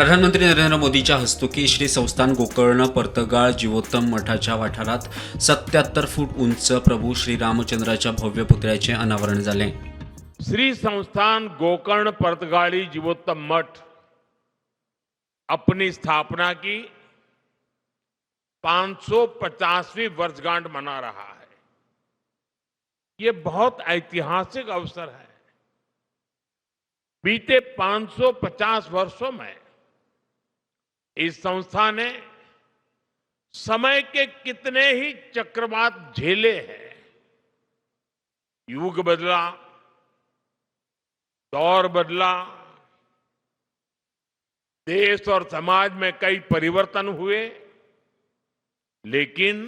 प्रधानमंत्री नरेंद्र मोदीच्या हस्तुकी श्री संस्थान गोकर्ण पर्तगाळ जीवोत्तम मठाच्या वाठारात 77 फूट उंच प्रभू श्रीरामचंद्राच्या भव्य पुतळ्याचे अनावरण झाले। श्री संस्थान गोकर्ण पर्तगाली जीवोत्तम मठ अपनी स्थापना की 550वीं वर्षगांठ मना रहा है। ये बहुत ऐतिहासिक अवसर है। बीते 550 वर्षों में इस संस्था ने समय के कितने ही चक्रवात झेले हैं। युग बदला, दौर बदला, देश और समाज में कई परिवर्तन हुए, लेकिन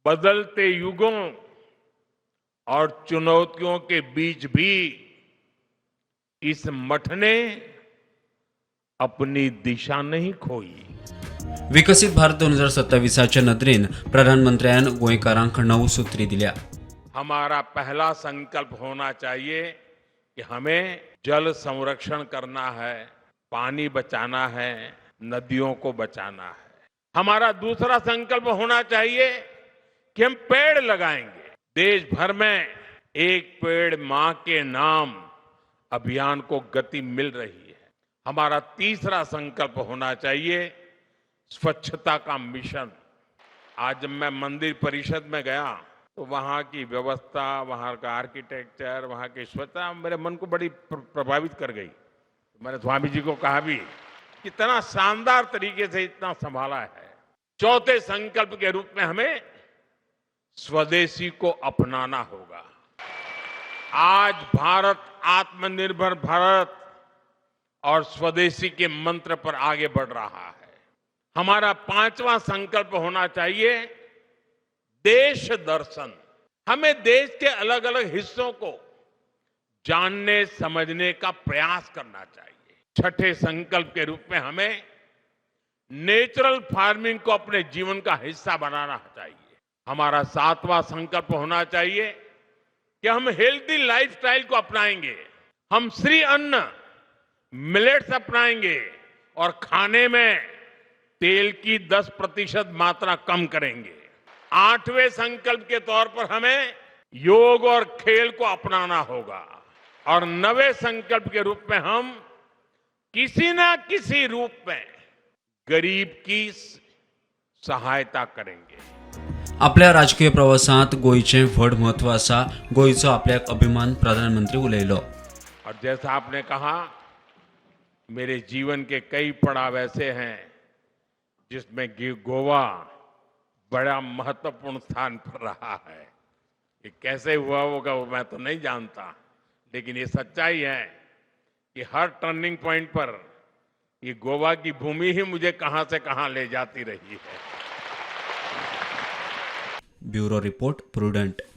बदलते युगों और चुनौतियों के बीच भी इस मठ ने अपनी दिशा नहीं खोई। विकसित भारत 2027च्या नदरेन प्रधानमंत्र्यान गोंयकारांक 9 सूत्री दिल्या। हमारा पहला संकल्प होना चाहिए कि हमें जल संरक्षण करना है, पानी बचाना है, नदियों को बचाना है। हमारा दूसरा संकल्प होना चाहिए कि हम पेड़ लगाएंगे। देश भर में एक पेड़ मां के नाम अभियान को गति मिल रही है। हमारा तीसरा संकल्प होना चाहिए स्वच्छता का मिशन। आज जब मैं मंदिर परिषद में गया तो वहां की व्यवस्था, वहां का आर्किटेक्चर, वहां की स्वच्छता मेरे मन को बड़ी प्रभावित कर गई। मैंने स्वामी जी को कहा भी, कितना शानदार तरीके से इतना संभाला है। चौथे संकल्प के रूप में हमें स्वदेशी को अपनाना होगा। आज भारत आत्मनिर्भर भारत और स्वदेशी के मंत्र पर आगे बढ़ रहा है। हमारा पांचवा संकल्प होना चाहिए देश दर्शन। हमें देश के अलग अलग हिस्सों को जानने समझने का प्रयास करना चाहिए। छठे संकल्प के रूप में हमें नेचुरल फार्मिंग को अपने जीवन का हिस्सा बनाना चाहिए। हमारा सातवां संकल्प होना चाहिए कि हम हेल्दी लाइफस्टाइल को अपनाएंगे। हम श्री अन्न मिलेट्स अपनाएंगे और खाने में तेल की 10% मात्रा कम करेंगे। आठवें संकल्प के तौर पर हमें योग और खेल को अपनाना होगा। और नवे संकल्प के रूप में हम किसी ना किसी रूप में गरीब की सहायता करेंगे। आपल्या राजकीय प्रवासात गोयचे व्हड महत्व आसा। गोयचो आपल्याक अभिमान प्रधानमंत्री उलयलो। और जैसा आपने कहा, मेरे जीवन के कई पड़ाव ऐसे हैं जिसमें गोवा बड़ा महत्वपूर्ण स्थान पर रहा है। ये कैसे हुआ होगा वो मैं तो नहीं जानता, लेकिन ये सच्चाई है कि हर टर्निंग पॉइंट पर ये गोवा की भूमि ही मुझे कहां से कहां ले जाती रही है। Bureau report prudent.